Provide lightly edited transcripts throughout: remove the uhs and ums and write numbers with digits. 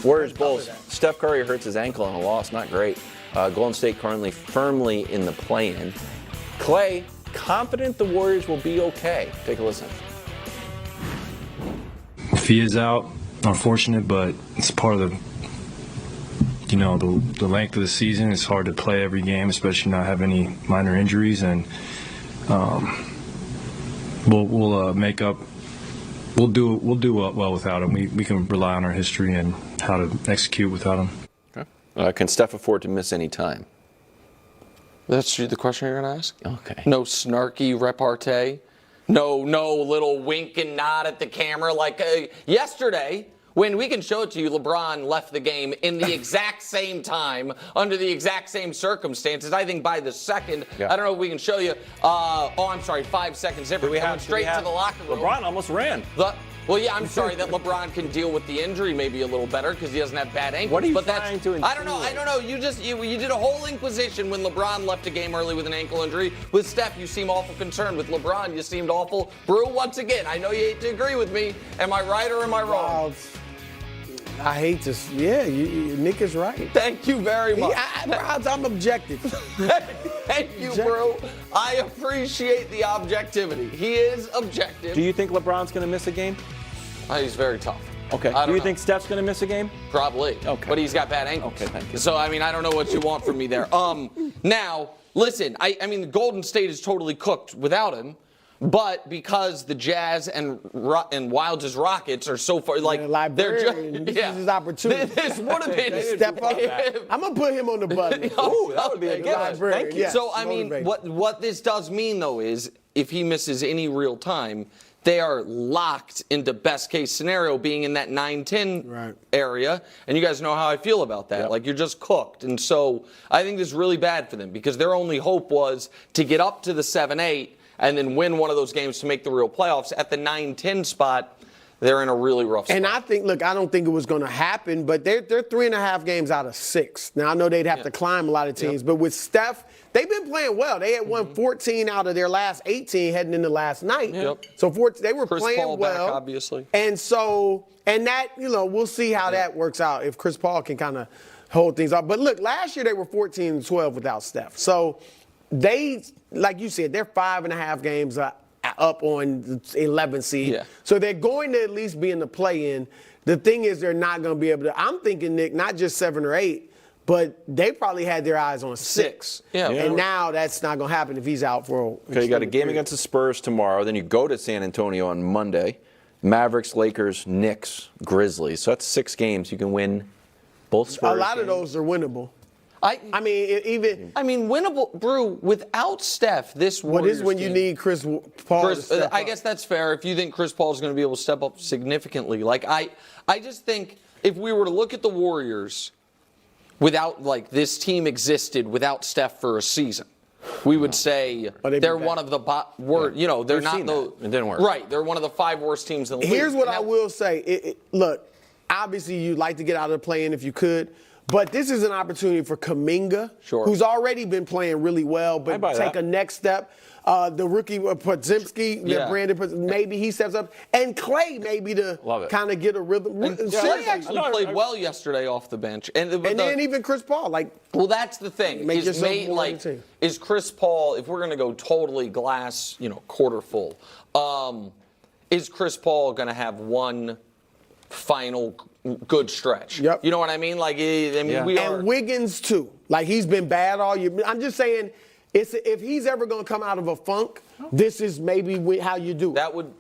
Warriors Bulls. Steph Curry hurts his ankle in a loss. Not great. Golden State currently firmly in the play-in. Clay, confident the Warriors will be okay. Take a listen. If he is out, unfortunate, but it's part of the length of the season. It's hard to play every game, especially not have any minor injuries, and we'll make up. We'll do well without him. We can rely on our history and how to execute without him. Okay. Can Steph afford to miss any time? That's the question you're going to ask? Okay. No snarky repartee? No little wink and nod at the camera like yesterday. When we can show it to you, LeBron left the game in the exact same time, under the exact same circumstances. I think by the second, I don't know if we can show you. I'm sorry, 5 seconds different. We went straight to the locker room. LeBron almost ran. Well, yeah, I'm sorry that LeBron can deal with the injury maybe a little better because he doesn't have bad ankles. What are you trying to insinuate? I don't know. You did a whole inquisition when LeBron left a game early with an ankle injury. With Steph, you seem awful concerned. With LeBron, you seemed awful. Brew, once again, I know you hate to agree with me. Am I right or am I wrong? I hate to. Yeah, Nick is right. Thank you very much. I'm objective. Thank you, bro. I appreciate the objectivity. He is objective. Do you think LeBron's going to miss a game? He's very tough. Okay. Do you think Steph's going to miss a game? Probably. Okay. But he's got bad ankles. Okay, thank you. So, I mean, I don't know what you want from me there. Now, listen, I mean, Golden State is totally cooked without him. But because the Jazz and Wilds' Rockets are so far, like, they're just, this is his opportunity. This would have been step up. I'm gonna put him on the button. Ooh, that would be a good one. Thank you. Yes, so, I mean, what this does mean, though, is if he misses any real time, they are locked into best case scenario being in that 9-10 area. And you guys know how I feel about that. Yep. Like, you're just cooked. And so I think this is really bad for them because their only hope was to get up to the 7-8 and then win one of those games to make the real playoffs. At the 9-10 spot, they're in a really rough spot. And I don't think it was going to happen, but they're 3.5 games out of 6. Now, I know they'd have to climb a lot of teams, but with Steph, they've been playing well. They had won 14 out of their last 18 heading into last night. Yep. So they were Chris playing Paul well. Back, obviously. And that, we'll see how that works out if Chris Paul can kind of hold things up. But look, last year they were 14-12 without Steph. So they, like you said, they're 5.5 games up on the 11th seed. Yeah. So they're going to at least be in the play-in. The thing is they're not going to be able to – I'm thinking, Nick, not just 7 or 8, but they probably had their eyes on 6. Yeah. And now that's not going to happen if he's out for a Okay, you got a game against the Spurs tomorrow. Then you go to San Antonio on Monday. Mavericks, Lakers, Knicks, Grizzlies. So that's 6 games. You can win both Spurs A lot games. of those are winnable. I mean, winnable, Brew, without Steph, this what Warriors is when you team, need Chris Paul to step I up. guess that's fair if you think Chris Paul is going to be able to step up significantly. Like, I just think if we were to look at the Warriors without, like, this team existed without Steph for a season, we would say they're one of the they're not the – It didn't work. Right, they're one of the 5 worst teams in the league. Here's what I will say. Look, obviously you'd like to get out of the play-in if you could, but this is an opportunity for Kuminga, who's already been playing really well, but take a next step. The rookie Podziemski, Brandon, maybe he steps up, and Clay maybe to kind of get a rhythm. Clay actually played well yesterday off the bench, and then even Chris Paul, well, that's the thing. Is Chris Paul? If we're going to go totally glass, quarter full, is Chris Paul going to have one final good stretch? Yep. You know what I mean? Like, and Wiggins too. Like, he's been bad all year. I'm just saying. If he's ever going to come out of a funk, this is maybe how you do it. That would,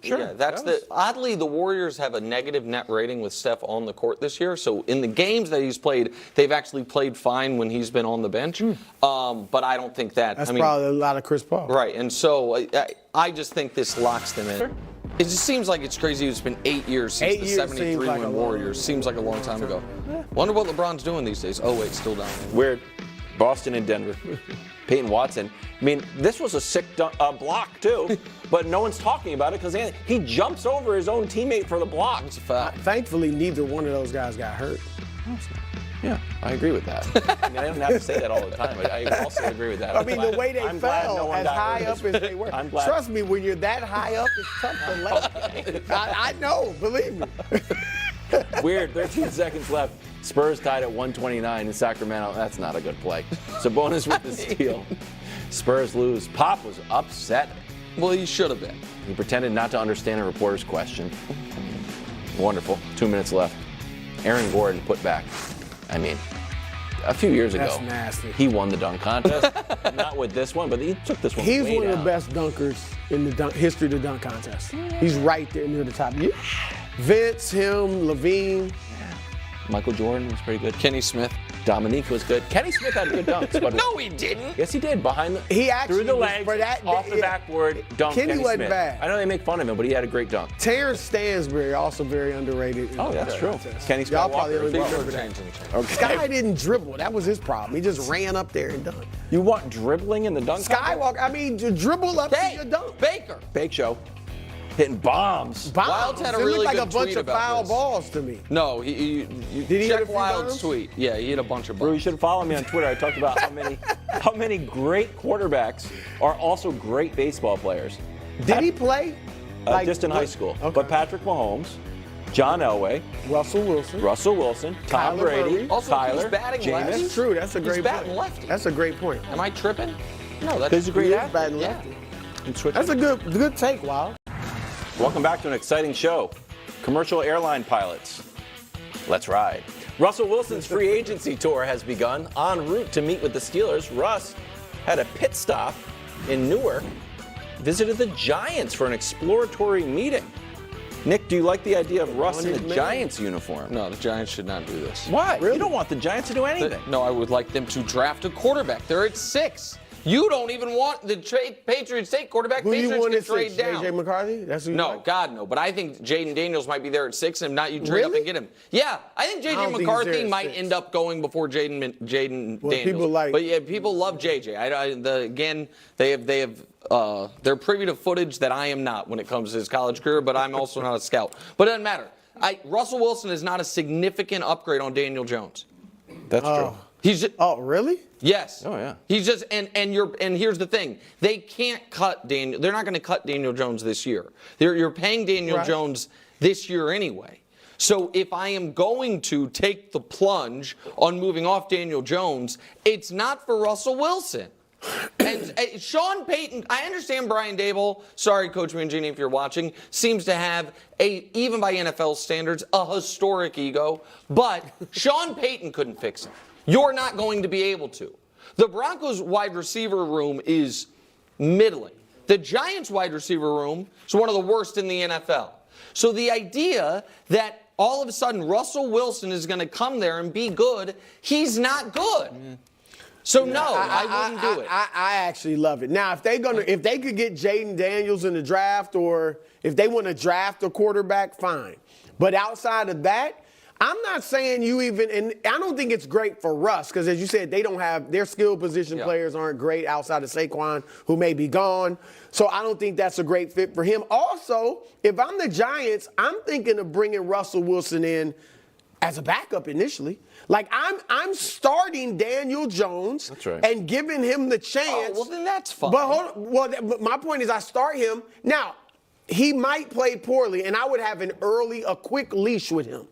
oddly, the Warriors have a negative net rating with Steph on the court this year. So in the games that he's played, they've actually played fine when he's been on the bench. But I don't think that's probably a lot of Chris Paul. Right, and so I just think this locks them in. Sure. It just seems like it's crazy. It's been 8 years since the 73-win Warriors. Seems like a long time ago. Wonder what LeBron's doing these days. Oh, wait, still down. Weird. Boston and Denver. Peyton Watson. I mean, this was a sick block, too, but no one's talking about it because he jumps over his own teammate for the block. It's a foul. Thankfully, neither one of those guys got hurt. Yeah, I agree with that. I mean, I don't have to say that all the time, but I also agree with that. I mean, the way they fell, as high up as they were. Trust me, when you're that high up, it's tough to let. I know, believe me. Weird. 13 seconds left. Spurs tied at 129 in Sacramento. That's not a good play. Sabonis with the steal. Spurs lose. Pop was upset. Well, he should have been. He pretended not to understand a reporter's question. Wonderful. 2 minutes left. Aaron Gordon put back. I mean, a few years ago, That's nasty. he won the dunk contest. Not with this one, but he took this one He's way one of the down. best dunkers in the history of the dunk contest. He's right there near the top. Vince, him, Levine. Michael Jordan was pretty good. Kenny Smith. Dominique was good. Kenny Smith had a good dunk. No, he didn't. Yes, he did. Behind the, He actually through the was- legs, for that- off the yeah. backboard, dunk. Kenny wasn't Smith. bad. I know they make fun of him, but he had a great dunk. Terrence Stansbury, also very underrated. Oh, that's true. Contest. Kenny Y'all Skywalker probably as only well. remember that. Okay. Sky didn't dribble. That was his problem. He just ran up there and dunked. You want dribbling in the dunk contest? Skywalker, I mean, to dribble up to your dunk. Baker. Fake show. Hitting bombs. Wilds had a It really looked like good a bunch tweet of about foul this. balls to me. No, you Did he hit a check few Wild's bombs? tweet. Yeah, he hit a bunch of Bro, you bombs. should follow me on Twitter. I talked about how many great quarterbacks are also great baseball players. Did he play? Just in high school. Okay. But Patrick Mahomes, John Elway, Russell Wilson. Russell Wilson, Tom Kyler Brady, Murray. Also, Tyler, he's batting Jameis. lefty. That's true. That's a great batting point. lefty. That's a great point. Am I tripping? No, that's He's a great He is athlete. batting Yeah. lefty. And switch That's a good take, Wild. Welcome back to an exciting show. Commercial airline pilots. Let's ride. Russell Wilson's free agency tour has begun. En route to meet with the Steelers, Russ had a pit stop in Newark, visited the Giants for an exploratory meeting. Nick, do you like the idea of Russ in the Giants uniform? No, the Giants should not do this. Why? You don't want the Giants to do anything. No, I would like them to draft a quarterback. They're at 6. You don't even want the Patriots take quarterback. Who you Patriots want can at trade 6? down. J.J. McCarthy? That's who you No, like? God, no. But I think Jaden Daniels might be there at 6, and not you trade up Really? and get him. Yeah, I think I J.J. don't think he's McCarthy there at might 6. end up going before Jaden Well, Daniels. people like- But yeah, people love J.J. Again, they have they're privy to footage that I am not when it comes to his college career. But I'm also not a scout. But it doesn't matter. Russell Wilson is not a significant upgrade on Daniel Jones. That's true. He's just, Oh, really? yes. Oh, yeah. He's just and here's the thing. They can't cut Daniel. They're not going to cut Daniel Jones this year. You're paying Daniel Right. Jones this year anyway. So if I am going to take the plunge on moving off Daniel Jones, it's not for Russell Wilson. And Sean Payton, I understand Brian Dable, sorry Coach Mangini if you're watching, seems to have even by NFL standards, a historic ego, but Sean Payton couldn't fix him. You're not going to be able to. The Broncos wide receiver room is middling. The Giants wide receiver room is one of the worst in the NFL. So the idea that all of a sudden Russell Wilson is going to come there and be good, he's not good. So no, I wouldn't do it. I actually love it. Now, if they could get Jaden Daniels in the draft, or if they want to draft a quarterback, fine. But outside of that, I'm not saying you even, and I don't think it's great for Russ, because as you said, they don't have, their skill position players aren't great outside of Saquon, who may be gone. So I don't think that's a great fit for him. Also, if I'm the Giants, I'm thinking of bringing Russell Wilson in as a backup initially. Like, I'm starting Daniel Jones. That's right. And giving him the chance. Oh, well, then that's fine. But hold on. Well, but my point is I start him. Now, he might play poorly, and I would have a quick leash with him.